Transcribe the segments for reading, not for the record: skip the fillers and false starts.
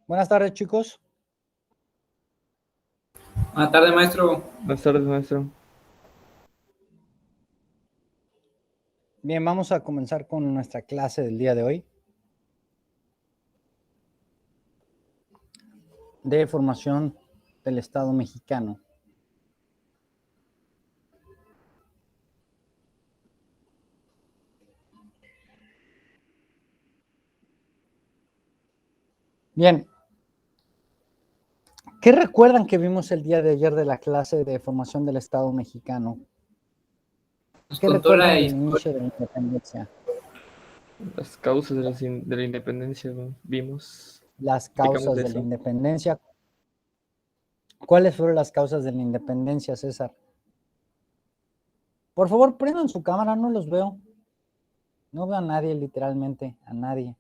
Buenas tardes, chicos. Buenas tardes, maestro. Buenas tardes, maestro. Bien, vamos a comenzar con nuestra clase del día de hoy de formación del Estado mexicano. Bien, ¿qué recuerdan que vimos el día de ayer de la clase de formación del Estado mexicano? Nos ¿Qué contó recuerdan la del historia. inicio de la independencia? Las causas de la independencia, ¿no? Vimos. Las Platicamos causas de de la eso. independencia. ¿Cuáles fueron las causas de la independencia, César? Por favor, prendan su cámara, no los veo. No veo a nadie, literalmente, a nadie.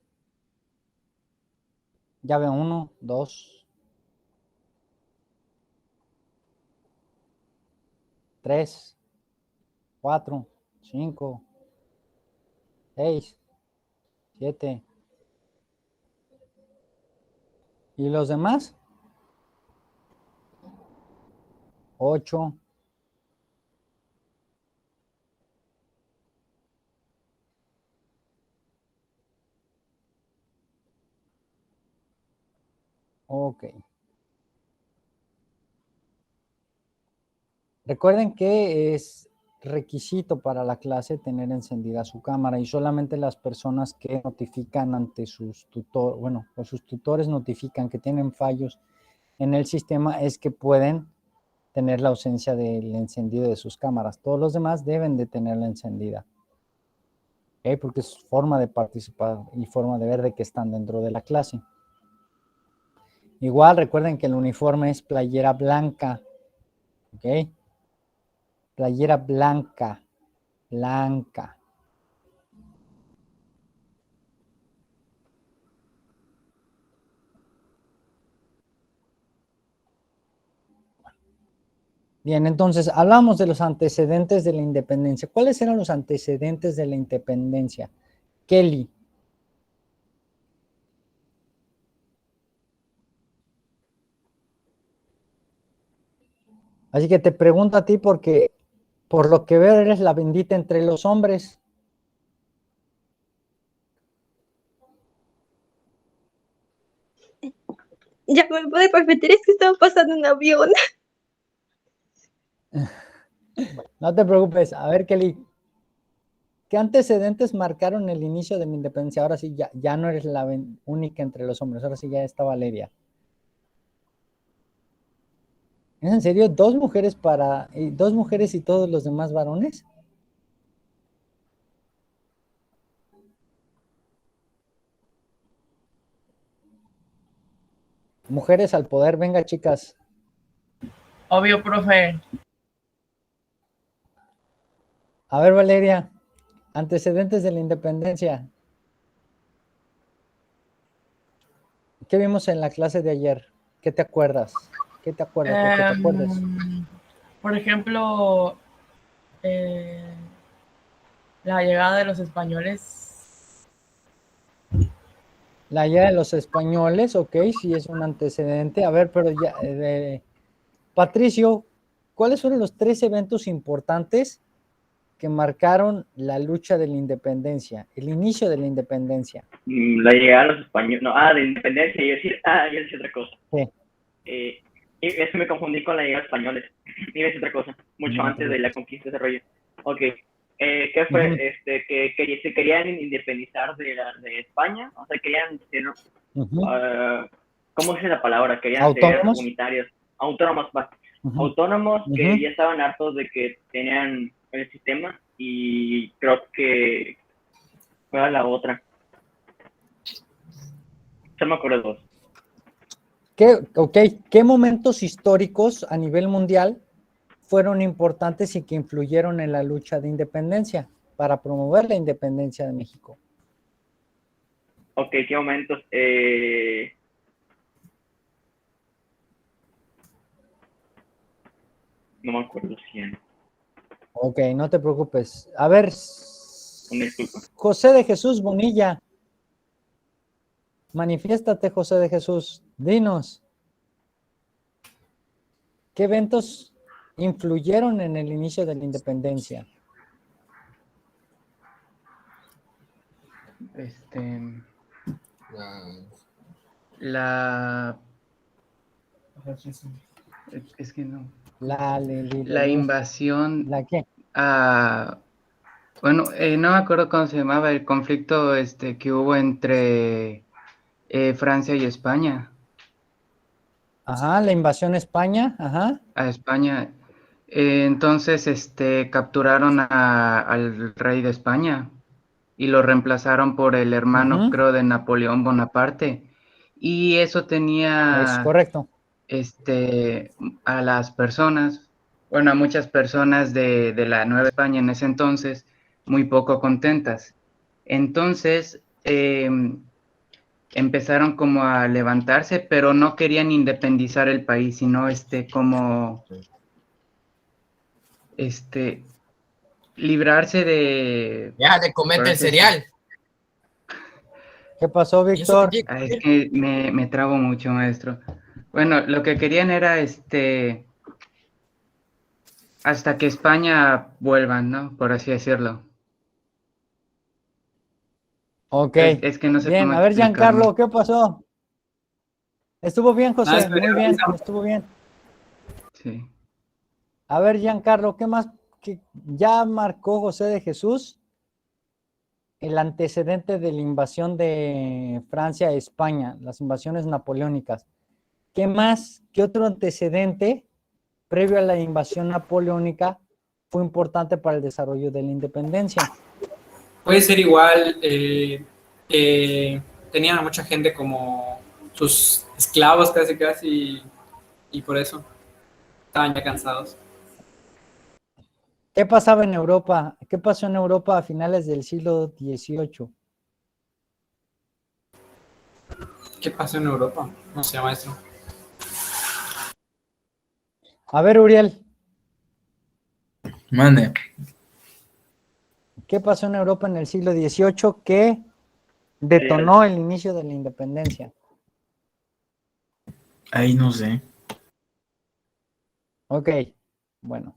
Ya veo 1, 2, 3, 4, 5, 6, 7. ¿Y los demás? 8. Ok. Recuerden que es requisito para la clase tener encendida su cámara y solamente las personas que notifican ante sus tutores, bueno, o sus tutores notifican que tienen fallos en el sistema es que pueden tener la ausencia del encendido de sus cámaras. Todos los demás deben de tenerla encendida. ¿Okay? Porque es forma de participar y forma de ver de que están dentro de la clase. Igual recuerden que el uniforme es playera blanca. ¿Ok? Playera blanca. Blanca. Bien, entonces hablamos de los antecedentes de la independencia. ¿Cuáles eran los antecedentes de la independencia? Kelly. Así que te pregunto a ti porque por lo que veo eres la bendita entre los hombres. Ya me puede permitir, es que estaba pasando un avión. No te preocupes. A ver, Kelly, ¿qué antecedentes marcaron el inicio de la independencia? Ahora sí, ya no eres la única entre los hombres. Ahora sí ya está Valeria. ¿Es en serio? ¿Dos mujeres y todos los demás varones? Mujeres al poder, venga, chicas. Obvio, profe. A ver, Valeria, antecedentes de la independencia. ¿Qué vimos en la clase de ayer? ¿Qué te acuerdas? ¿Qué te acuerdas? Lo que te acuerdes. Por ejemplo, la llegada de los españoles. La llegada de los españoles, ok, sí es un antecedente. A ver, pero ya, Patricio, ¿cuáles fueron los 3 eventos importantes que marcaron la lucha de la independencia, el inicio de la independencia? La llegada de los españoles, no, de independencia, yo decía otra cosa. Sí. Es que me confundí con la llegada de españoles, iba a decir otra cosa, mucho antes de la conquista de ese rollo. Ok, ¿qué fue? Que se querían independizar de España, o sea, querían ser, ¿cómo dice la palabra? Querían ¿Autónomos? ser unitarios, autónomos, autónomos que ya estaban hartos de que tenían el sistema y creo que fue la otra. Yo me acuerdo de dos. ¿Qué momentos históricos a nivel mundial fueron importantes y que influyeron en la lucha de independencia para promover la independencia de México? Ok, ¿qué momentos? No me acuerdo si. Ok, no te preocupes. A ver, Una disculpa. José de Jesús Bonilla. Manifiéstate, José de Jesús. Dinos, ¿qué eventos influyeron en el inicio de la independencia? La... Es que no. La invasión ¿La qué? a... Bueno, no me acuerdo cómo se llamaba el conflicto que hubo entre Francia y España. Ajá, la invasión a España, ajá. A España. Entonces, capturaron al rey de España y lo reemplazaron por el hermano, Ujú, creo, de Napoleón Bonaparte. Y eso es tenía, correcto. a las personas, bueno, a muchas personas de la Nueva España en ese entonces, muy poco contentas. Entonces, empezaron como a levantarse, pero no querían independizar el país, sino como librarse de... Deja de comerte el por así cereal. ¿Qué pasó, ¿Y eso qué Víctor? tiene Es que ver? que me trabo mucho, maestro. Bueno, lo que querían era hasta que España vuelvan, ¿no? Por así decirlo. Ok, Es que no sé bien. cómo A ver, explicarme. Giancarlo, ¿qué pasó? Estuvo bien, Nada, José, es que muy bien, empezamos. estuvo bien. Sí. A ver, Giancarlo, ¿qué más? Ya marcó José de Jesús el antecedente de la invasión de Francia a España, las invasiones napoleónicas. ¿Qué más? ¿Qué otro antecedente previo a la invasión napoleónica fue importante para el desarrollo de la independencia? Puede ser igual, tenían a mucha gente como sus esclavos casi casi y por eso estaban ya cansados. ¿Qué pasaba en Europa? ¿Qué pasó en Europa a finales del siglo XVIII? ¿Qué pasó en Europa? No sé, maestro. A ver, Uriel, Mande, ¿qué pasó en Europa en el siglo XVIII que detonó el inicio de la independencia? ahí no sé. Ok, bueno.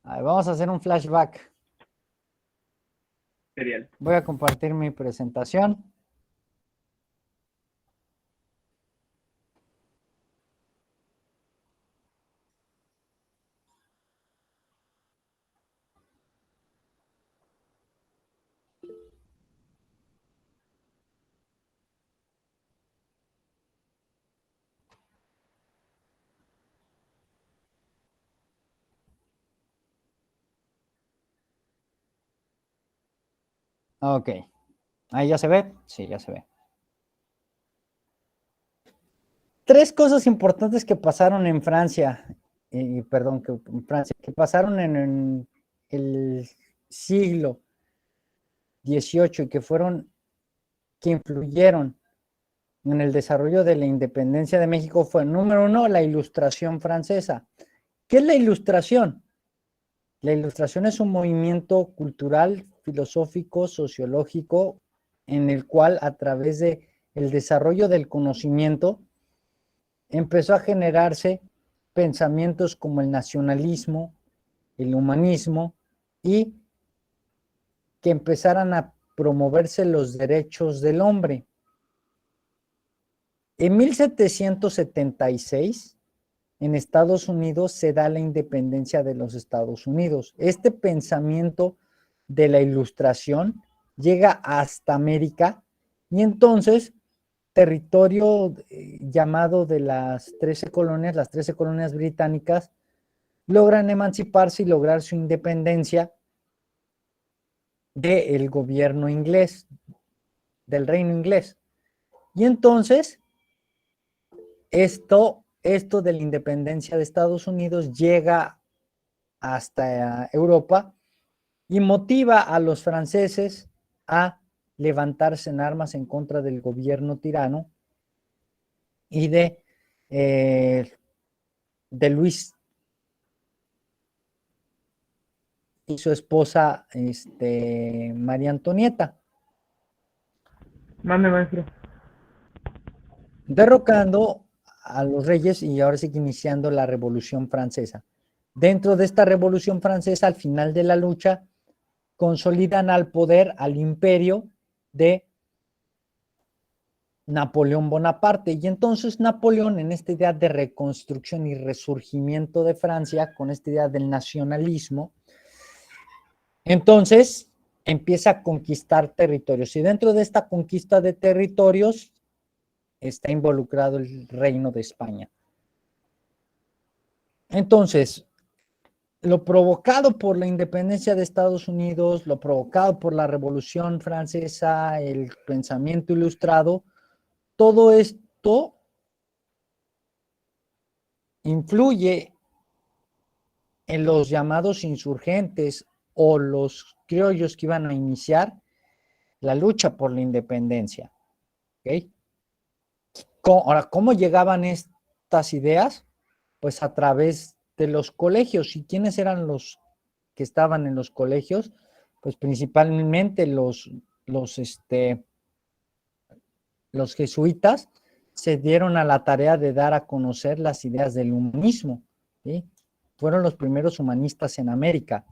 A ver, vamos a hacer un flashback. Serial. Voy a compartir mi presentación. Ok. ¿Ahí ya se ve? Sí, ya se ve. Tres cosas importantes que pasaron en Francia, perdón, que pasaron en el siglo XVIII y que influyeron en el desarrollo de la independencia de México fue, número uno, la Ilustración francesa. ¿Qué es la Ilustración? La Ilustración es un movimiento cultural, filosófico, sociológico, en el cual a través de el desarrollo del conocimiento empezó a generarse pensamientos como el nacionalismo, el humanismo y que empezaran a promoverse los derechos del hombre. En 1776, en Estados Unidos se da la independencia de los Estados Unidos. Este pensamiento de la Ilustración llega hasta América y entonces territorio llamado de las 13 colonias británicas, logran emanciparse y lograr su independencia del gobierno inglés, del reino inglés. Y entonces, esto de la independencia de Estados Unidos llega hasta Europa y motiva a los franceses a levantarse en armas en contra del gobierno tirano y de Luis y su esposa, María Antonieta. Mande, maestro. derrocando a los reyes y ahora sí que iniciando la Revolución Francesa. Dentro de esta Revolución Francesa, al final de la lucha, consolidan al poder, al imperio de Napoleón Bonaparte. Y entonces Napoleón, en esta idea de reconstrucción y resurgimiento de Francia, con esta idea del nacionalismo, entonces empieza a conquistar territorios. Y dentro de esta conquista de territorios está involucrado el Reino de España. Entonces, lo provocado por la independencia de Estados Unidos, lo provocado por la Revolución Francesa, el pensamiento ilustrado, todo esto influye en los llamados insurgentes o los criollos que iban a iniciar la lucha por la independencia. ¿Okay? Ahora, ¿cómo llegaban estas ideas? Pues a través de los colegios. ¿Y quiénes eran los que estaban en los colegios? Pues principalmente los jesuitas se dieron a la tarea de dar a conocer las ideas del humanismo, ¿sí? Fueron los primeros humanistas en América.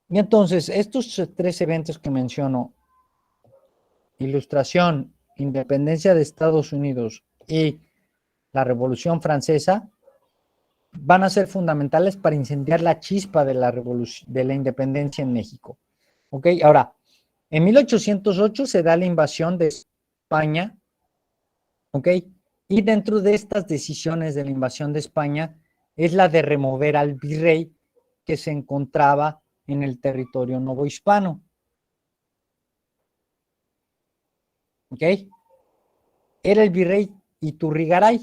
Y entonces, estos tres eventos que menciono, Ilustración, Independencia de Estados Unidos y la Revolución Francesa, van a ser fundamentales para incendiar la chispa de la revolución, de la independencia en México. ¿Ok? Ahora, en 1808 se da la invasión de España, ¿ok? Y dentro de estas decisiones de la invasión de España es la de remover al virrey que se encontraba en el territorio novohispano. ¿Ok? Era el virrey Iturrigaray,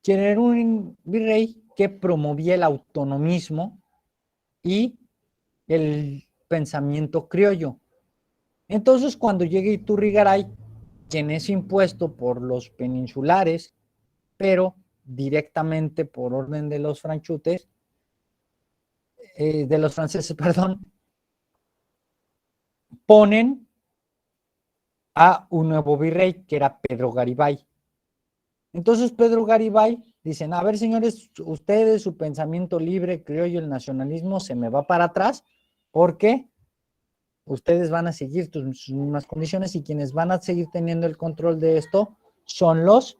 quien era un virrey que promovía el autonomismo y el pensamiento criollo. Entonces, cuando llega Iturrigaray, quien es impuesto por los peninsulares, pero directamente por orden de los franceses, perdón, ponen a un nuevo virrey que era Pedro Garibay. Entonces Pedro Garibay dicen, a ver señores, ustedes, su pensamiento libre, criollo, el nacionalismo se me va para atrás porque ustedes van a seguir sus mismas condiciones y quienes van a seguir teniendo el control de esto son los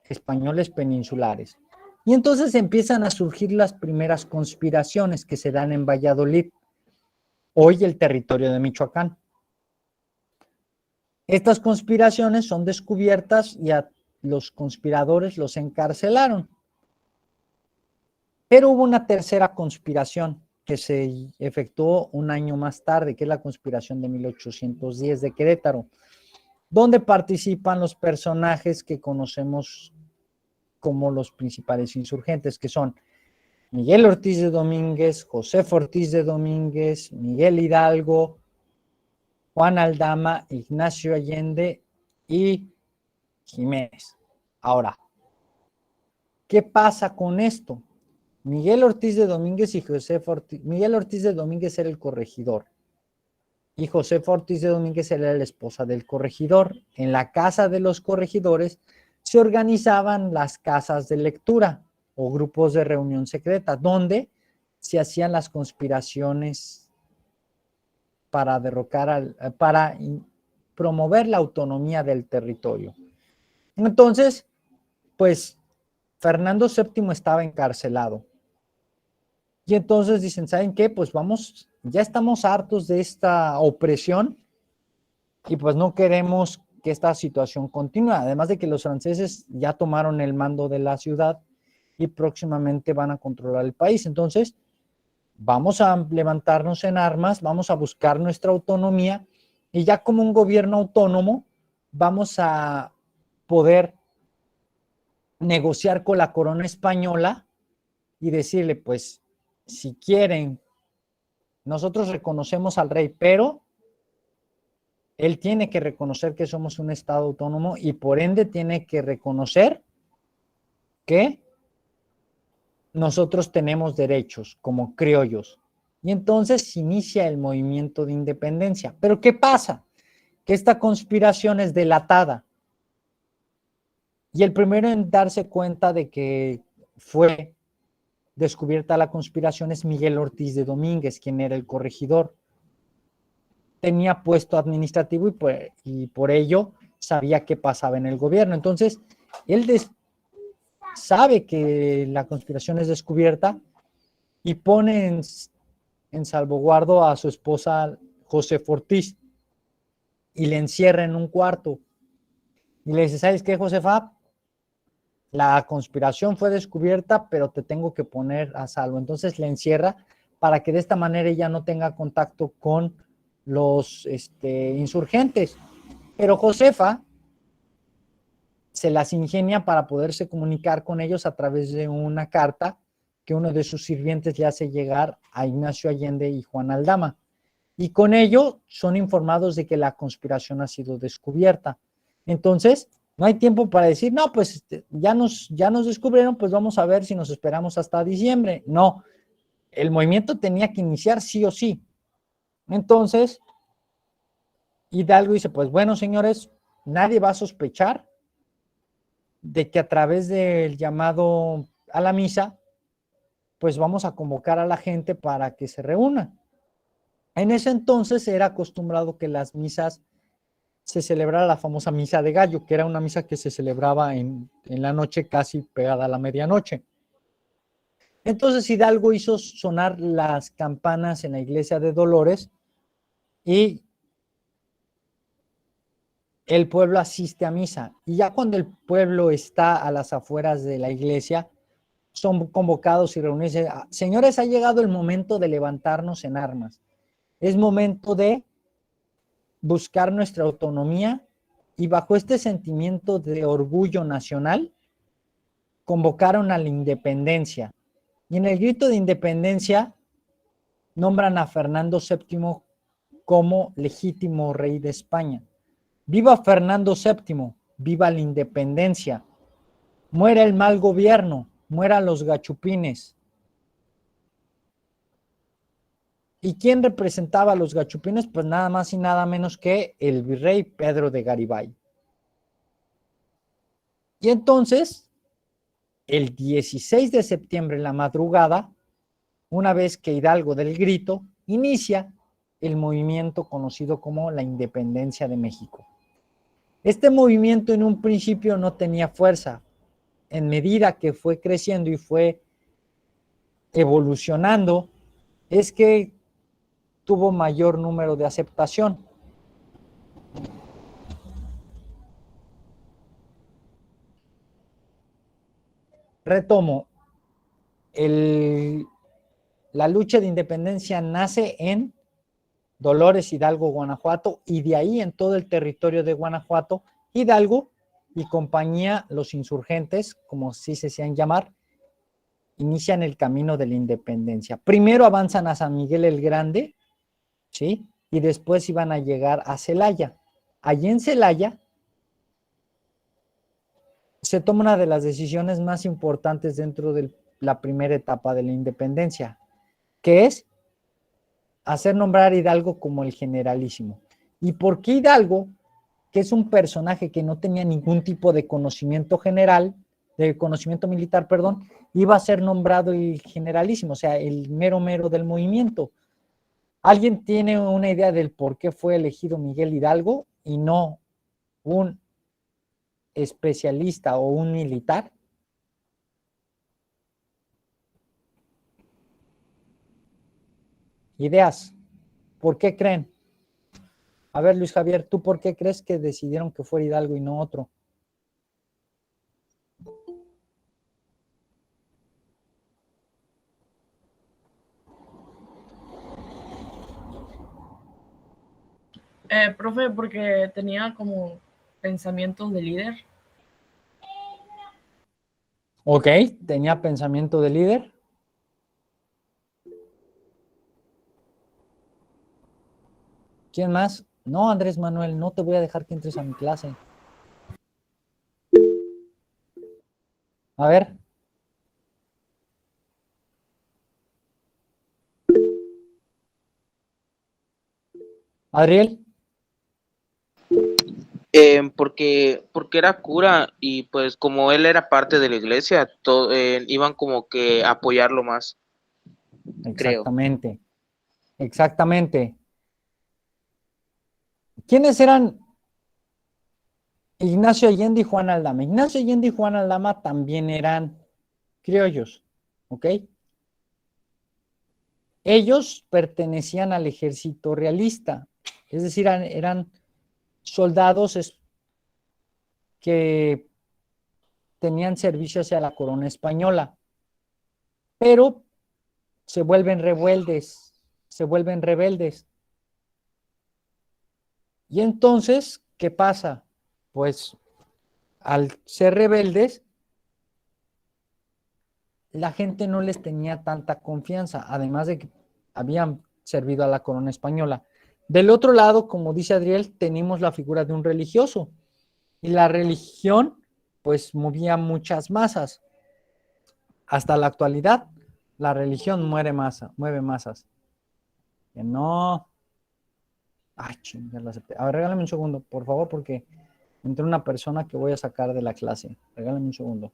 españoles peninsulares. Y entonces empiezan a surgir las primeras conspiraciones que se dan en Valladolid, hoy el territorio de Michoacán. Estas conspiraciones son descubiertas y a los conspiradores los encarcelaron. Pero hubo una tercera conspiración que se efectuó un año más tarde, que es la conspiración de 1810 de Querétaro, donde participan los personajes que conocemos como los principales insurgentes, que son Miguel Ortiz de Domínguez, José Ortiz de Domínguez, Miguel Hidalgo, Juan Aldama, Ignacio Allende y Jiménez. Ahora, ¿qué pasa con esto? Miguel Ortiz de Domínguez y José Ortiz, Miguel Ortiz de Domínguez era el corregidor y José Ortiz de Domínguez era la esposa del corregidor. En la casa de los corregidores se organizaban las casas de lectura o grupos de reunión secreta, donde se hacían las conspiraciones para derrocar, para promover la autonomía del territorio. Entonces, pues, Fernando VII estaba encarcelado. Y entonces dicen, ¿saben qué? Pues vamos, ya estamos hartos de esta opresión y pues no queremos que esta situación continúe. Además de que los franceses ya tomaron el mando de la ciudad y próximamente van a controlar el país. Entonces, vamos a levantarnos en armas, vamos a buscar nuestra autonomía y ya como un gobierno autónomo vamos a poder negociar con la corona española y decirle, pues, si quieren, nosotros reconocemos al rey, pero él tiene que reconocer que somos un estado autónomo y por ende tiene que reconocer que nosotros tenemos derechos como criollos. Y entonces se inicia el movimiento de independencia. Pero ¿qué pasa? que esta conspiración es delatada. Y el primero en darse cuenta de que fue descubierta la conspiración es Miguel Ortiz de Domínguez, quien era el corregidor. Tenía puesto administrativo y por ello sabía qué pasaba en el gobierno. Entonces, él sabe que la conspiración es descubierta y pone en salvaguardo a su esposa Josefa Ortiz y le encierra en un cuarto. Y le dice, ¿sabes qué, Josefa? La conspiración fue descubierta, pero te tengo que poner a salvo. Entonces le encierra para que de esta manera ella no tenga contacto con los insurgentes. Pero Josefa se las ingenia para poderse comunicar con ellos a través de una carta que uno de sus sirvientes le hace llegar a Ignacio Allende y Juan Aldama. Y con ello son informados de que la conspiración ha sido descubierta. Entonces, no hay tiempo para decir, no, pues ya nos descubrieron, pues vamos a ver si nos esperamos hasta diciembre. No, el movimiento tenía que iniciar sí o sí. Entonces, Hidalgo dice, pues bueno, señores, nadie va a sospechar de que a través del llamado a la misa, pues vamos a convocar a la gente para que se reúna. En ese entonces era acostumbrado que las misas se celebrara la famosa misa de gallo, que era una misa que se celebraba en la noche casi pegada a la medianoche. Entonces Hidalgo hizo sonar las campanas en la iglesia de Dolores y el pueblo asiste a misa. Y ya cuando el pueblo está a las afueras de la iglesia, son convocados y reunidos. Señores, ha llegado el momento de levantarnos en armas. Es momento de buscar nuestra autonomía y bajo este sentimiento de orgullo nacional, convocaron a la independencia. Y en el grito de independencia nombran a Fernando VII como legítimo rey de España. ¡Viva Fernando VII! ¡Viva la independencia! ¡Muera el mal gobierno! ¡Mueran los gachupines! ¿Y quién representaba a los gachupines? Pues nada más y nada menos que el virrey Pedro de Garibay. Y entonces, el 16 de septiembre en la madrugada, una vez que Hidalgo del Grito, inicia el movimiento conocido como la Independencia de México. Este movimiento en un principio no tenía fuerza. En medida que fue creciendo y fue evolucionando, es que tuvo mayor número de aceptación. Retomo, la lucha de independencia nace en Dolores Hidalgo, Guanajuato, y de ahí en todo el territorio de Guanajuato, Hidalgo y compañía, los insurgentes, como así se hacían llamar, inician el camino de la independencia. Primero avanzan a San Miguel el Grande, ¿sí? Y después iban a llegar a Celaya. Allí en Celaya se toma una de las decisiones más importantes dentro de la primera etapa de la independencia, que es hacer nombrar a Hidalgo como el generalísimo. ¿Y por qué Hidalgo, que es un personaje que no tenía ningún tipo de conocimiento general, de conocimiento militar, perdón, iba a ser nombrado el generalísimo, o sea, el mero mero del movimiento? ¿Alguien tiene una idea del por qué fue elegido Miguel Hidalgo y no un especialista o un militar? Ideas. ¿Por qué creen? A ver, Luis Javier, ¿tú por qué crees que decidieron que fuera Hidalgo y no otro? Profe, porque tenía como pensamientos de líder. Ok, tenía pensamiento de líder. ¿Quién más? No, Andrés Manuel, no te voy a dejar que entres a mi clase. A ver. Adriel. porque era cura y pues como él era parte de la iglesia, iban como que a apoyarlo más, creo. Exactamente, exactamente. ¿Quiénes eran Ignacio Allende y Juan Aldama? Ignacio Allende y Juan Aldama también eran criollos, ¿ok? Ellos pertenecían al ejército realista, es decir, eran soldados que tenían servicio hacia la corona española, pero se vuelven rebeldes. Y entonces, ¿qué pasa? Pues al ser rebeldes, la gente no les tenía tanta confianza, además de que habían servido a la corona española. Del otro lado, como dice Adriel, tenemos la figura de un religioso. Y la religión, pues, movía muchas masas. Hasta la actualidad, la religión mueve masas. Que no. Ay, chinga, la acepté. A ver, regálame un segundo, por favor, porque entró una persona que voy a sacar de la clase. Regálame un segundo.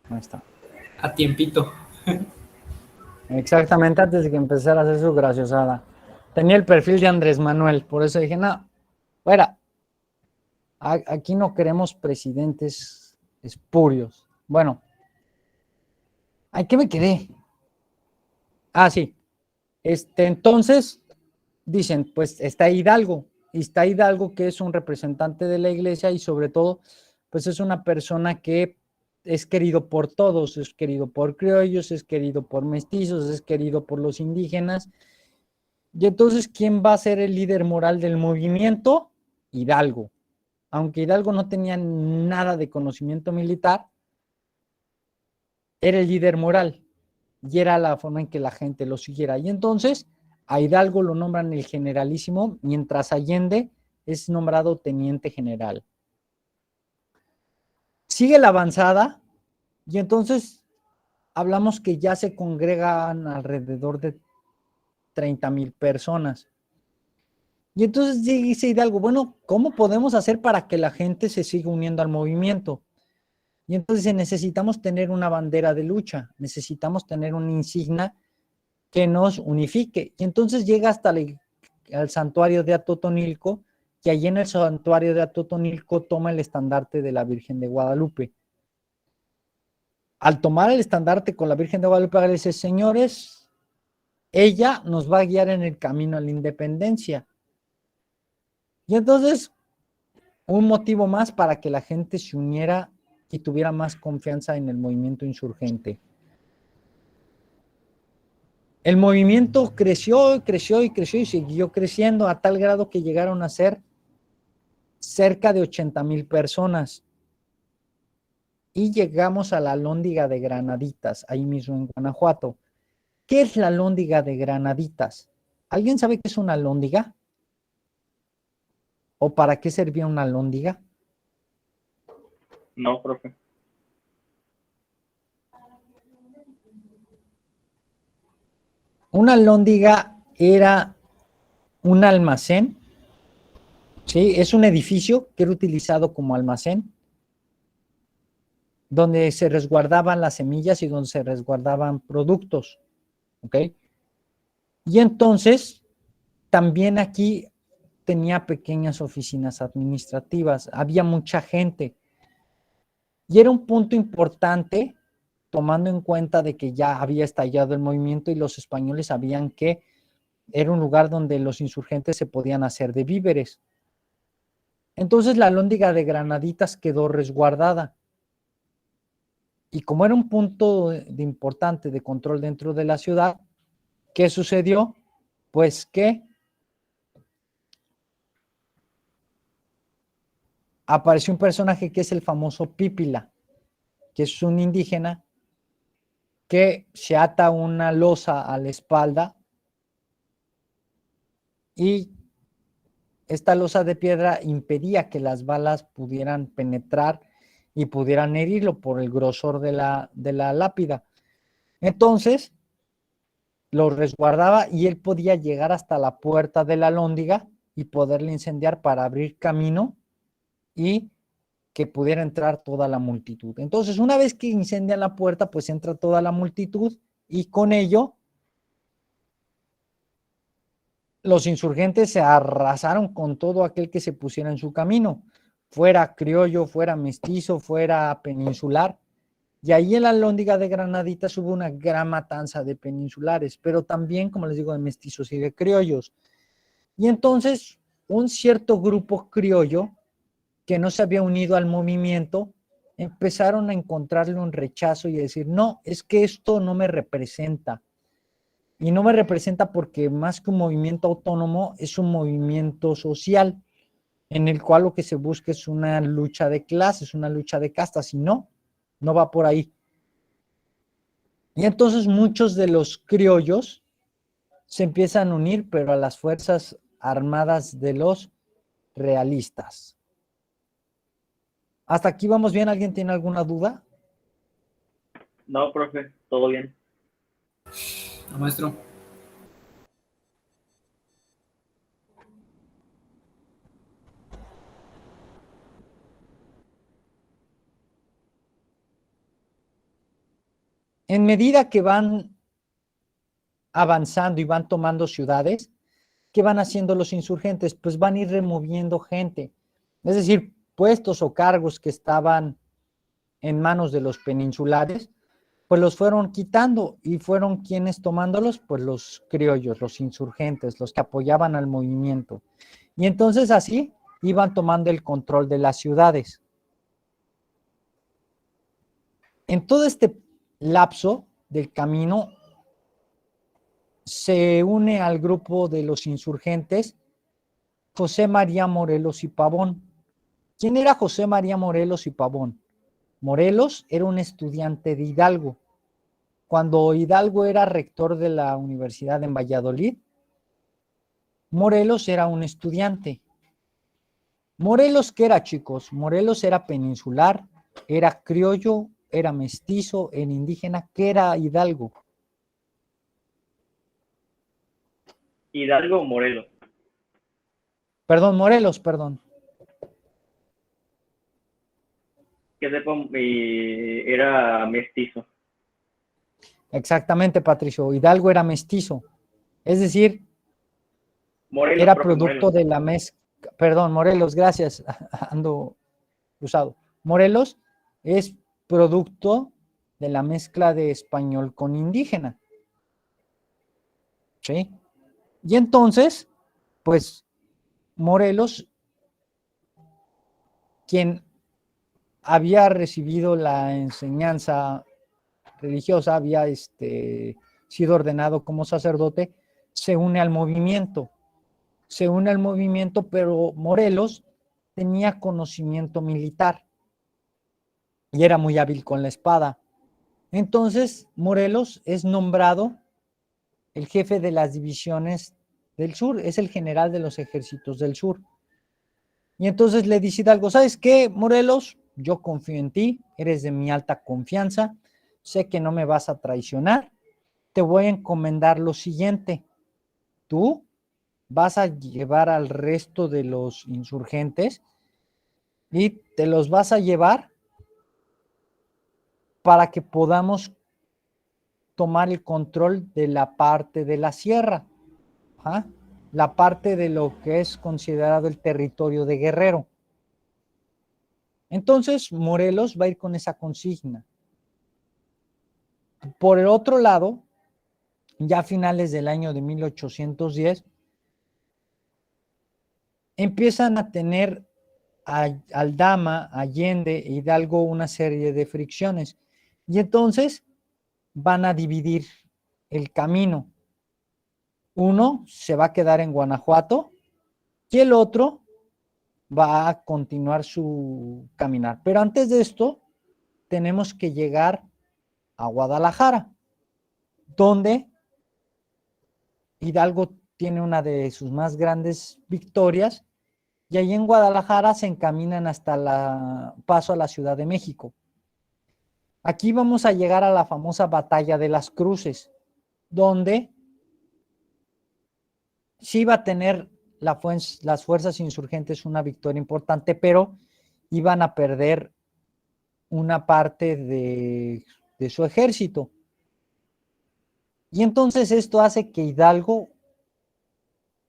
Ahí está. A tiempito. Exactamente antes de que empezara a hacer su graciosada. Tenía el perfil de Andrés Manuel, por eso dije, no, fuera. Aquí no queremos presidentes espurios. Bueno, ¿a qué me quedé? Ah, sí. Entonces, dicen, pues está Hidalgo que es un representante de la iglesia y sobre todo, pues es una persona que es querido por todos, es querido por criollos, es querido por mestizos, es querido por los indígenas. Y entonces, ¿quién va a ser el líder moral del movimiento? Hidalgo. Aunque Hidalgo no tenía nada de conocimiento militar, era el líder moral y era la forma en que la gente lo siguiera. Y entonces a Hidalgo lo nombran el generalísimo, mientras Allende es nombrado teniente general. Sigue la avanzada y entonces hablamos que ya se congregan alrededor de 30,000 personas. Y entonces dice Hidalgo, bueno, ¿cómo podemos hacer para que la gente se siga uniendo al movimiento? Y entonces necesitamos tener una bandera de lucha, necesitamos tener una insignia que nos unifique. Y entonces llega hasta el santuario de Atotonilco, que allí en el santuario de Atotonilco toma el estandarte de la Virgen de Guadalupe. Al tomar el estandarte con la Virgen de Guadalupe, le dice, señores, ella nos va a guiar en el camino a la independencia. Y entonces, un motivo más para que la gente se uniera y tuviera más confianza en el movimiento insurgente. El movimiento creció y siguió creciendo a tal grado que llegaron a ser cerca de 80,000 personas. Y llegamos a la Alhóndiga de Granaditas, ahí mismo en Guanajuato. ¿Qué es la Alhóndiga de Granaditas? ¿Alguien sabe qué es una alhóndiga? ¿O para qué servía una alhóndiga? No, profe. Una alhóndiga era un almacén, ¿sí? Es un edificio que era utilizado como almacén, donde se resguardaban las semillas y donde se resguardaban productos, ¿ok? Y entonces, también aquí tenía pequeñas oficinas administrativas, había mucha gente. Y era un punto importante, tomando en cuenta de que ya había estallado el movimiento y los españoles sabían que era un lugar donde los insurgentes se podían hacer de víveres. Entonces la Alhóndiga de Granaditas quedó resguardada. Y como era un punto importante de control dentro de la ciudad, ¿qué sucedió? Pues que apareció un personaje que es el famoso Pípila, que es un indígena que se ata una losa a la espalda y esta losa de piedra impedía que las balas pudieran penetrar y pudieran herirlo por el grosor de la lápida. Entonces, lo resguardaba y él podía llegar hasta la puerta de la alhóndiga y poderle incendiar para abrir camino y que pudiera entrar toda la multitud. Entonces, una vez que incendian la puerta, pues entra toda la multitud y con ello los insurgentes se arrasaron con todo aquel que se pusiera en su camino, fuera criollo, fuera mestizo, fuera peninsular. Y ahí en la alhóndiga de Granaditas hubo una gran matanza de peninsulares, pero también, como les digo, de mestizos y de criollos. Y entonces un cierto grupo criollo que no se había unido al movimiento empezaron a encontrarle un rechazo y a decir, no, es que esto no me representa. Y no me representa porque más que un movimiento autónomo, es un movimiento social en el cual lo que se busca es una lucha de clases, una lucha de castas, y no va por ahí. Y entonces muchos de los criollos se empiezan a unir, pero a las fuerzas armadas de los realistas. ¿Hasta aquí vamos bien? ¿Alguien tiene alguna duda? No, profe, todo bien. No, maestro. En medida que van avanzando y van tomando ciudades, ¿qué van haciendo los insurgentes? Pues van a ir removiendo gente. Es decir, puestos o cargos que estaban en manos de los peninsulares, pues los fueron quitando y fueron quienes tomándolos, pues los criollos, los insurgentes, los que apoyaban al movimiento. Y entonces así iban tomando el control de las ciudades. En todo este lapso del camino se une al grupo de los insurgentes José María Morelos y Pavón. ¿Quién era José María Morelos y Pavón? Morelos era un estudiante de Hidalgo. Cuando Hidalgo era rector de la universidad en Valladolid, Morelos era un estudiante. Morelos, ¿qué era, chicos? Morelos era peninsular, era criollo, era mestizo, era indígena. ¿Qué era Hidalgo? Hidalgo o Morelos. Perdón, Morelos, perdón. Que sepa, era mestizo. Exactamente, Patricio. Hidalgo era mestizo. Es decir, Morelos, era profe, producto Morelos. de la mezcla. Perdón, Morelos, gracias. Ando cruzado. Morelos es producto de la mezcla de español con indígena. ¿Sí? Y entonces, pues, Morelos, quien había recibido la enseñanza religiosa, había sido ordenado como sacerdote, se une al movimiento. Se une al movimiento, pero Morelos tenía conocimiento militar y era muy hábil con la espada. Entonces, Morelos es nombrado el jefe de las divisiones del sur, es el general de los ejércitos del sur. Y entonces le dice Hidalgo, ¿sabes qué, Morelos? Yo confío en ti, eres de mi alta confianza, sé que no me vas a traicionar, te voy a encomendar lo siguiente, tú vas a llevar al resto de los insurgentes y te los vas a llevar para que podamos tomar el control de la parte de la sierra, la parte de lo que es considerado el territorio de Guerrero. Entonces Morelos va a ir con esa consigna. Por el otro lado, ya a finales del año de 1810, empiezan a tener Aldama, Allende e Hidalgo una serie de fricciones. Y entonces van a dividir el camino. Uno se va a quedar en Guanajuato y el otro va a continuar su caminar. Pero antes de esto, tenemos que llegar a Guadalajara. donde Hidalgo tiene una de sus más grandes victorias, y ahí en Guadalajara se encaminan hasta el paso a la Ciudad de México. Aquí vamos a llegar a la famosa Batalla de las Cruces, donde sí va a tener las fuerzas insurgentes una victoria importante, pero iban a perder una parte de su ejército. Y entonces esto hace que Hidalgo,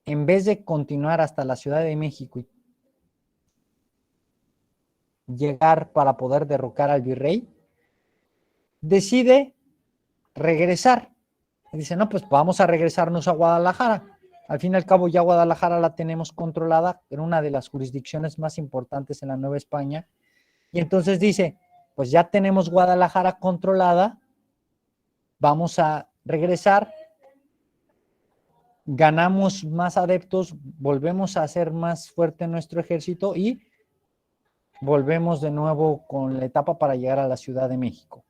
en vez de continuar hasta la Ciudad de México y llegar para poder derrocar al virrey, decide regresar. Y dice, no, pues vamos a regresarnos a Guadalajara. Al fin y al cabo ya Guadalajara la tenemos controlada, era una de las jurisdicciones más importantes en la Nueva España. Y entonces dice, pues ya tenemos Guadalajara controlada, vamos a regresar, ganamos más adeptos, volvemos a hacer más fuerte nuestro ejército y volvemos de nuevo con la etapa para llegar a la Ciudad de México.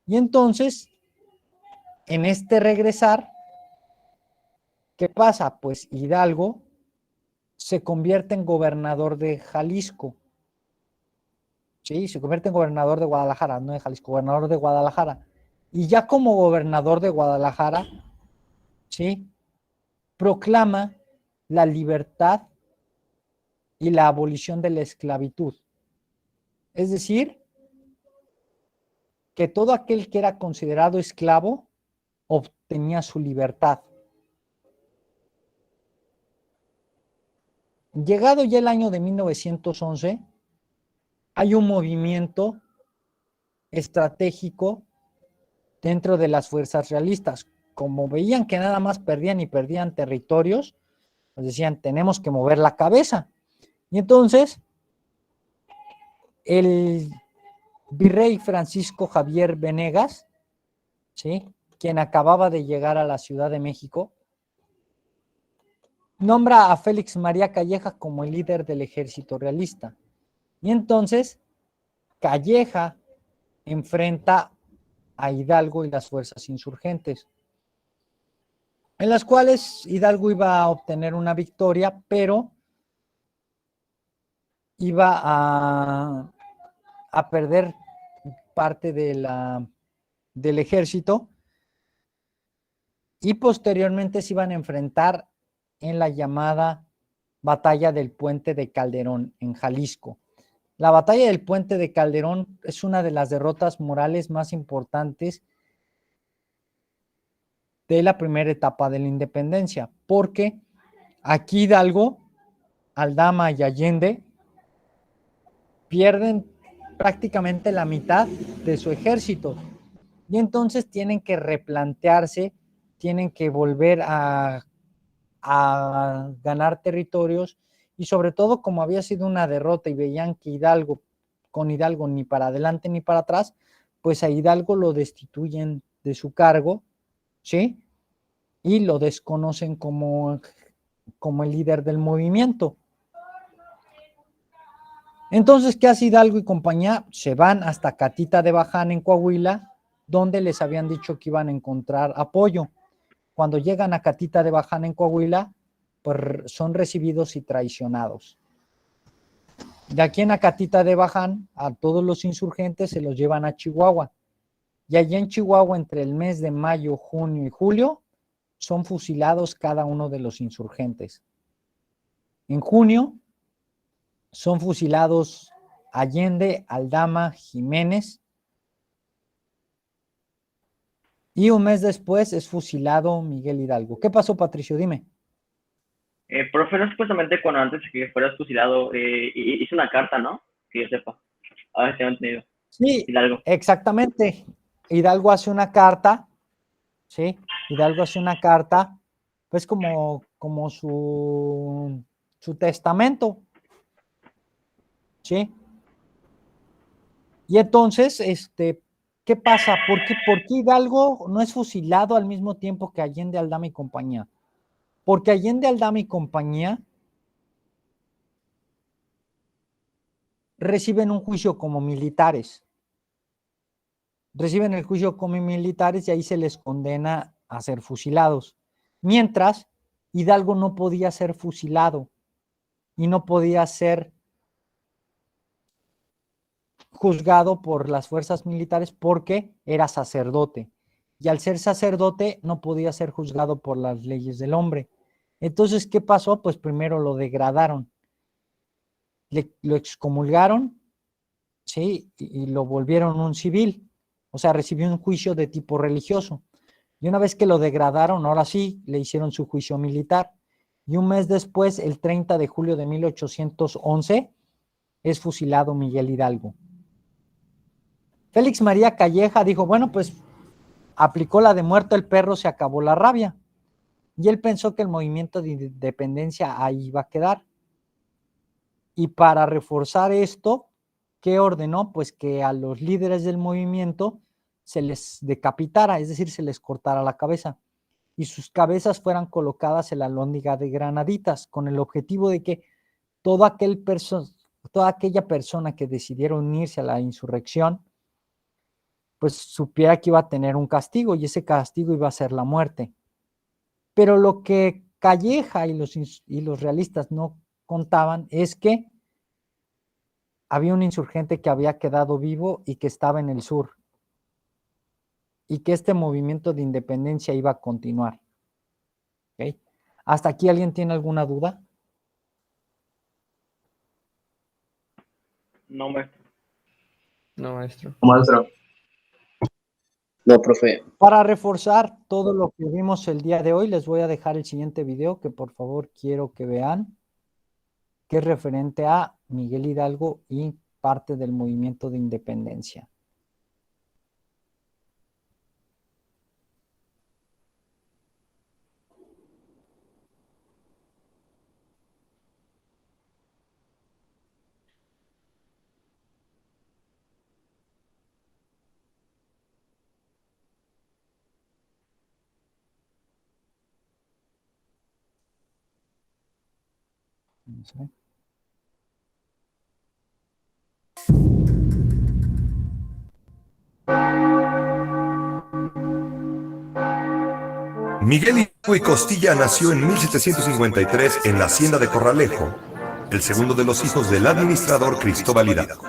Y entonces, en este regresar, ¿qué pasa? Pues Hidalgo se convierte en gobernador de Jalisco. Sí, se convierte en gobernador de Guadalajara, no de Jalisco, gobernador de Guadalajara. Y ya como gobernador de Guadalajara, ¿sí?, proclama la libertad y la abolición de la esclavitud. Es decir, que todo aquel que era considerado esclavo obtenía su libertad. Llegado ya el año de 1911, hay un movimiento estratégico dentro de las fuerzas realistas. Como veían que nada más perdían y perdían territorios, pues decían, tenemos que mover la cabeza. Y entonces, el virrey Francisco Javier Venegas, ¿sí?, quien acababa de llegar a la Ciudad de México, nombra a Félix María Calleja como el líder del ejército realista. Y entonces, Calleja enfrenta a Hidalgo y las fuerzas insurgentes, en las cuales Hidalgo iba a obtener una victoria, pero iba a perder parte del ejército, y posteriormente se iban a enfrentar en la llamada Batalla del Puente de Calderón en Jalisco. La Batalla del Puente de Calderón es una de las derrotas morales más importantes de la primera etapa de la independencia, porque aquí Hidalgo, Aldama y Allende pierden prácticamente la mitad de su ejército, y entonces tienen que replantearse, tienen que volver a ganar territorios, y sobre todo, como había sido una derrota y veían que con Hidalgo ni para adelante ni para atrás, pues a Hidalgo lo destituyen de su cargo, ¿sí?, y lo desconocen como el líder del movimiento. Entonces, ¿qué hace Hidalgo y compañía? Se van hasta Catita de Baján en Coahuila, donde les habían dicho que iban a encontrar apoyo. Cuando llegan a Catita de Baján en Coahuila, pues son recibidos y traicionados. De aquí en Acatita de Baján, a todos los insurgentes se los llevan a Chihuahua. Y allá en Chihuahua, entre el mes de mayo, junio y julio, son fusilados cada uno de los insurgentes. En junio son fusilados Allende, Aldama, Jiménez, y un mes después es fusilado Miguel Hidalgo. ¿Qué pasó, Patricio? Dime. Profe, no supuestamente cuando antes de que fueras fusilado hizo una carta, ¿no? Que yo sepa. A ver si me han entendido. Sí, Hidalgo. exactamente. Hidalgo hace una carta, ¿sí? Hidalgo hace una carta, pues como su testamento, ¿sí? Y entonces, ¿qué pasa? ¿Por qué Hidalgo no es fusilado al mismo tiempo que Allende, Aldama y compañía? Porque Allende, Aldama y compañía reciben un juicio como militares. reciben el juicio como militares y ahí se les condena a ser fusilados. Mientras, Hidalgo no podía ser fusilado y no podía ser juzgado por las fuerzas militares porque era sacerdote. Y al ser sacerdote no podía ser juzgado por las leyes del hombre. Entonces, ¿qué pasó? Pues primero lo degradaron. Lo excomulgaron, ¿sí? Y lo volvieron un civil. O sea, recibió un juicio de tipo religioso. Y una vez que lo degradaron, ahora sí, le hicieron su juicio militar. Y un mes después, el 30 de julio de 1811, es fusilado Miguel Hidalgo. Félix María Calleja dijo, bueno, pues aplicó la de muerto el perro, se acabó la rabia. Y él pensó que el movimiento de independencia ahí iba a quedar. Y para reforzar esto, ¿qué ordenó? Pues que a los líderes del movimiento se les decapitara, es decir, se les cortara la cabeza. Y sus cabezas fueran colocadas en la alhóndiga de granaditas, con el objetivo de que toda aquella persona que decidiera unirse a la insurrección, pues supiera que iba a tener un castigo, y ese castigo iba a ser la muerte. Pero lo que Calleja y los realistas no contaban es que había un insurgente que había quedado vivo y que estaba en el sur, y que este movimiento de independencia iba a continuar. ¿Okay? ¿Hasta aquí alguien tiene alguna duda? No, maestro. No, maestro. Maestro. No, profe. Para reforzar todo lo que vimos el día de hoy, les voy a dejar el siguiente video que por favor quiero que vean, que es referente a Miguel Hidalgo y parte del movimiento de independencia. Vamos a ver. Miguel Hidalgo y Costilla nació en 1753 en la hacienda de Corralejo, el segundo de los hijos del administrador Cristóbal Hidalgo.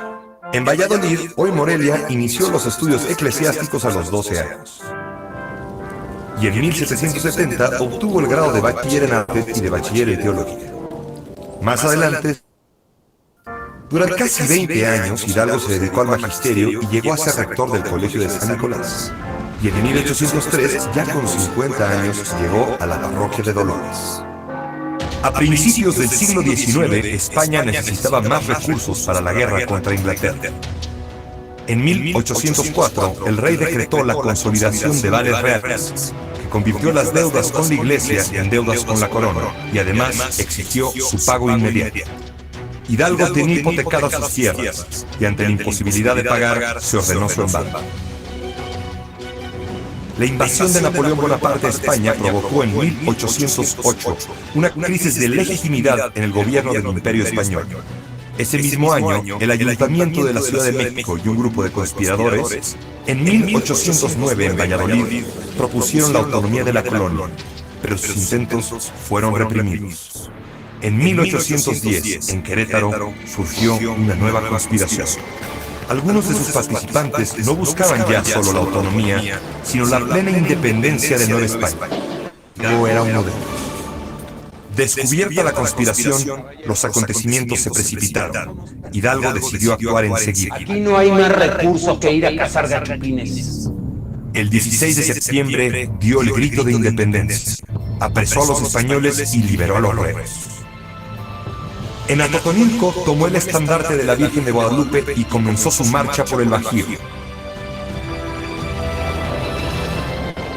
En Valladolid, hoy Morelia, inició los estudios eclesiásticos a los 12 años. Y en 1770 obtuvo el grado de bachiller en arte y de bachiller en teología. Más adelante, durante casi 20 años, Hidalgo se dedicó al magisterio y llegó a ser rector del Colegio de San Nicolás. Y en 1803, ya con 50 años, llegó a la parroquia de Dolores. A principios del siglo XIX, España necesitaba más recursos para la guerra contra Inglaterra. En 1804, el rey decretó la consolidación de vales reales, que convirtió las deudas con la Iglesia en deudas con la corona, y además exigió su pago inmediato. Hidalgo tenía hipotecadas sus tierras, y ante la imposibilidad de pagar, se ordenó su embargo. La invasión de Napoleón Bonaparte a España provocó en 1808 una crisis de legitimidad en el gobierno del Imperio Español. Ese mismo año, el Ayuntamiento de la Ciudad de México y un grupo de conspiradores, en 1809 en Valladolid, propusieron la autonomía de la colonia, pero sus intentos fueron reprimidos. En 1810, en Querétaro, surgió una nueva conspiración. Algunos de sus participantes no buscaban ya solo la autonomía, sino la plena independencia de Nueva España. Hidalgo era uno de ellos. Descubierta la conspiración, los acontecimientos se precipitaron. Hidalgo decidió actuar enseguida. Aquí no hay más recurso que ir a cazar garrapines. El 16 de septiembre dio el grito de independencia. Apresó a los españoles y liberó a los reos. En Atotonilco tomó el estandarte de la Virgen de Guadalupe y comenzó su marcha por el Bajío.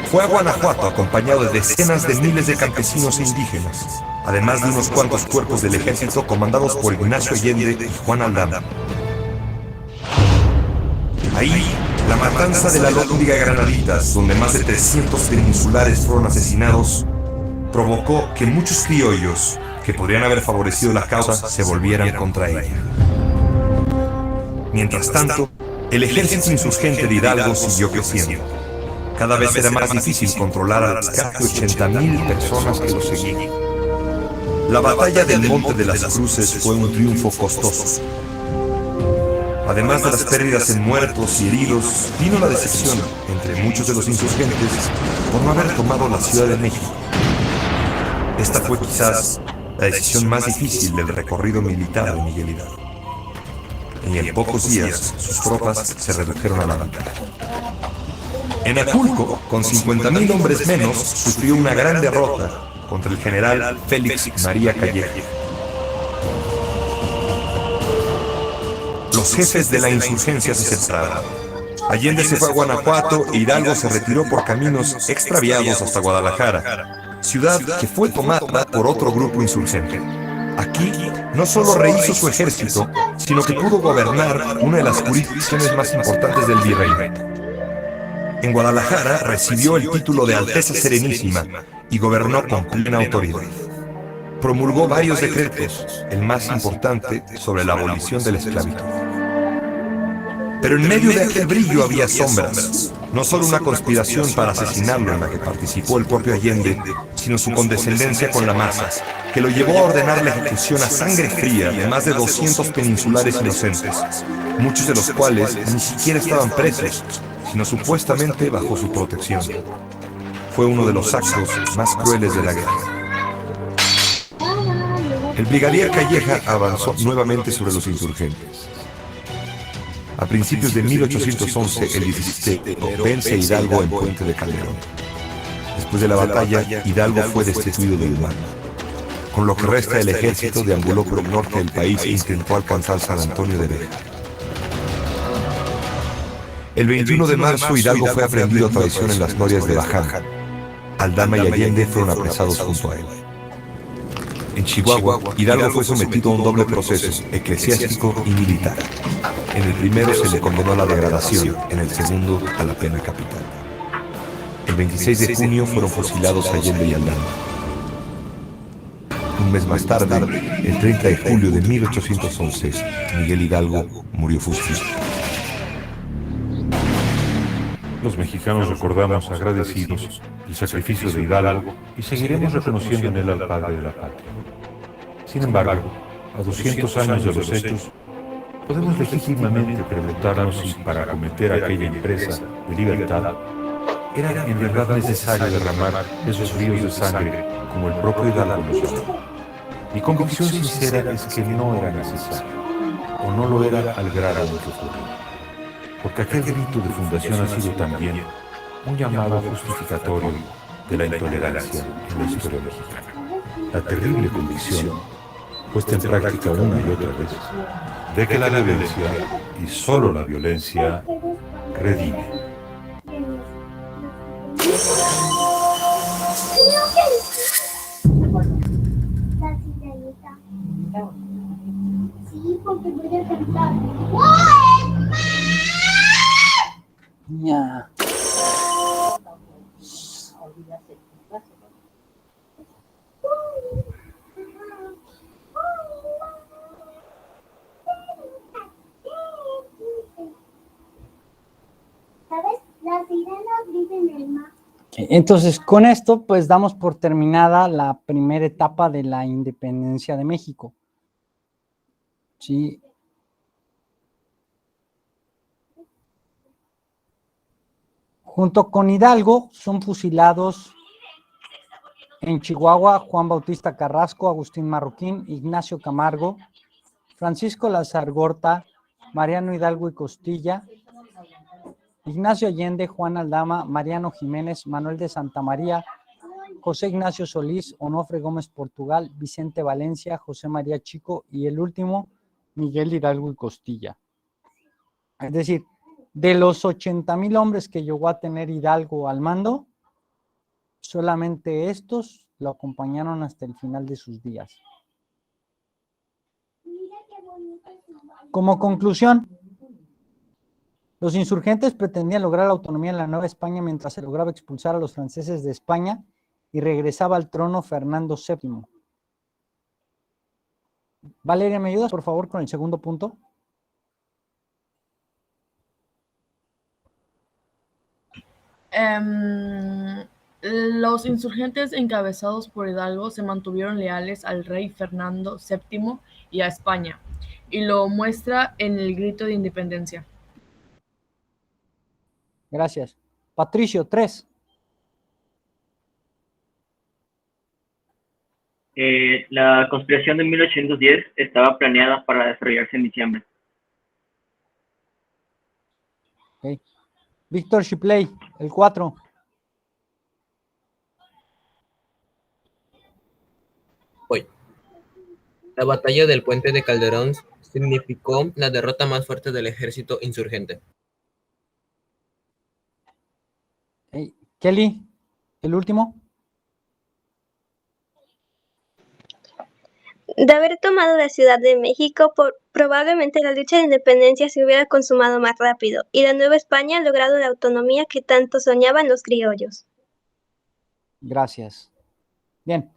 Fue a Guanajuato acompañado de decenas de miles de campesinos e indígenas, además de unos cuantos cuerpos del ejército comandados por Ignacio Allende y Juan Aldama. Ahí, la matanza de la alhóndiga Granaditas, donde más de 300 peninsulares fueron asesinados, provocó que muchos criollos que podrían haber favorecido la causa se volvieran contra ella. Mientras tanto, El ejército insurgente de Hidalgo siguió creciendo. Cada vez era más difícil controlar a las casi 80,000 personas que lo seguían. La batalla del Monte de las Cruces fue un triunfo costoso. Además de las pérdidas en muertos y heridos, vino la decepción entre muchos de los insurgentes por no haber tomado la Ciudad de México. Esta fue quizás la decisión más difícil del recorrido militar de Miguel Hidalgo. Y en pocos días, sus tropas se redujeron a la mitad. En Aculco, con 50,000 hombres menos, sufrió una gran derrota contra el general Félix María Calleja. Los jefes de la insurgencia se separaron. Allende se fue a Guanajuato e Hidalgo se retiró por caminos extraviados hasta Guadalajara, ciudad que fue tomada por otro grupo insurgente. Aquí no solo rehizo su ejército, sino que pudo gobernar una de las jurisdicciones más importantes del virreinato. En Guadalajara recibió el título de Alteza Serenísima y gobernó con plena autoridad. Promulgó varios decretos, el más importante sobre la abolición de la esclavitud. Pero en medio de aquel brillo había sombras, no solo una conspiración para asesinarlo en la que participó el propio Allende, sino su condescendencia con la masa, que lo llevó a ordenar la ejecución a sangre fría de más de 200 peninsulares inocentes, muchos de los cuales ni siquiera estaban presos, sino supuestamente bajo su protección. Fue uno de los actos más crueles de la guerra. El brigadier Calleja avanzó nuevamente sobre los insurgentes. A principios de 1811, el 17, vence a Hidalgo en Puente de Calderón. Después de la batalla, Hidalgo fue destituido del mando. Con lo que resta del ejército, deambuló por el norte del país e intentó alcanzar San Antonio de Vega. El 21 de marzo, Hidalgo fue aprehendido a traición en las norias de Baján. Aldama y Allende fueron apresados junto a él. En Chihuahua, Hidalgo fue sometido a un doble proceso, eclesiástico y militar. En el primero se le condenó a la degradación, en el segundo a la pena capital. El 26 de junio fueron fusilados Allende y Aldama. Un mes más tarde, el 30 de julio de 1811, Miguel Hidalgo murió fusilado. Los mexicanos recordamos agradecidos el sacrificio de Hidalgo y seguiremos reconociendo en él al padre de la patria. Sin embargo, a 200 años de los hechos, podemos legítimamente preguntarnos si para acometer aquella empresa de libertad era en verdad necesario derramar esos ríos de sangre como el propio Hidalgo los llamó. Mi convicción sincera es que no era necesario, o no lo era al grado en que ocurrió. Porque aquel grito de fundación ha sido también un llamado justificatorio de la intolerancia en la historia mexicana. La terrible convicción, puesta en práctica una y otra vez, de que la violencia, y solo la violencia, redime. Sí, porque voy a cantar. Ya. ¿Sabes? Las sirenas viven en el mar. Entonces, con esto, pues damos por terminada la primera etapa de la independencia de México. Sí. Junto con Hidalgo son fusilados en Chihuahua Juan Bautista Carrasco, Agustín Marroquín, Ignacio Camargo, Francisco Lazargorta, Mariano Hidalgo y Costilla, Ignacio Allende, Juan Aldama, Mariano Jiménez, Manuel de Santa María, José Ignacio Solís, Onofre Gómez Portugal, Vicente Valencia, José María Chico y el último, Miguel Hidalgo y Costilla. Es decir, de los 80,000 hombres que llegó a tener Hidalgo al mando, solamente estos lo acompañaron hasta el final de sus días. Como conclusión, los insurgentes pretendían lograr la autonomía en la Nueva España mientras se lograba expulsar a los franceses de España y regresaba al trono Fernando VII. Valeria, ¿me ayudas por favor con el segundo punto? Los insurgentes encabezados por Hidalgo se mantuvieron leales al rey Fernando VII y a España, y lo muestra en el grito de independencia. Gracias. Patricio, 3. La conspiración de 1810 estaba planeada para desarrollarse en diciembre. Okay. Víctor Shipley, el 4. Hoy. La batalla del Puente de Calderón significó la derrota más fuerte del ejército insurgente. Okay. Kelly, el último. De haber tomado la Ciudad de México, probablemente la lucha de independencia se hubiera consumado más rápido y la Nueva España ha logrado la autonomía que tanto soñaban los criollos. Gracias. Bien.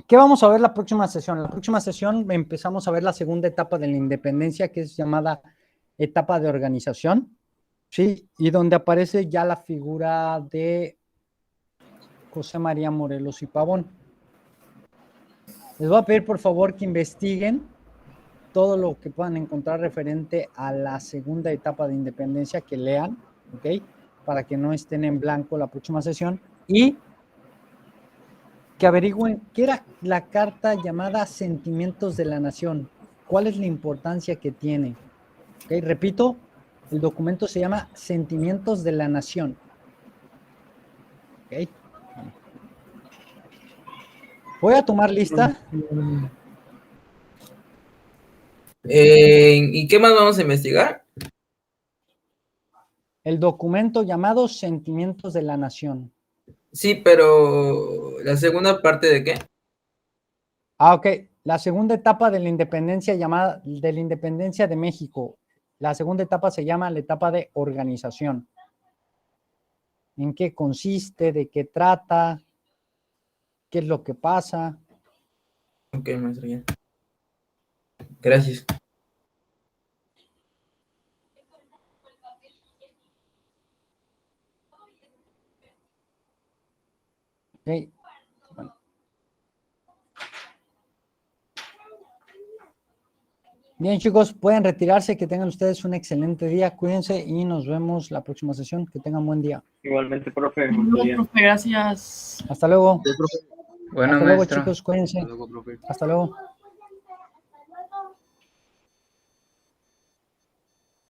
¿Qué vamos a ver la próxima sesión? La próxima sesión empezamos a ver la segunda etapa de la independencia, que es llamada etapa de organización, ¿sí? Y donde aparece ya la figura de José María Morelos y Pavón. Les voy a pedir por favor que investiguen todo lo que puedan encontrar referente a la segunda etapa de independencia, que lean, ¿ok? Para que no estén en blanco la próxima sesión, y que averigüen qué era la carta llamada Sentimientos de la Nación, cuál es la importancia que tiene. ¿Ok? Repito, el documento se llama Sentimientos de la Nación. ¿Ok? Voy a tomar lista. ¿Y qué más vamos a investigar? El documento llamado Sentimientos de la Nación. Sí, pero ¿la segunda parte de qué? Ok. La segunda etapa de la independencia llamada de la independencia de México. La segunda etapa se llama la etapa de organización. ¿En qué consiste? ¿De qué trata? ¿Qué es lo que pasa? Ok, maestro, ya. Gracias. Okay. Bueno. Bien, chicos, pueden retirarse. Que tengan ustedes un excelente día. Cuídense y nos vemos la próxima sesión. Que tengan buen día. Igualmente, profe. Profe, gracias. Hasta luego. Bueno, Hasta luego, maestro. chicos. Cuídense. Hasta luego.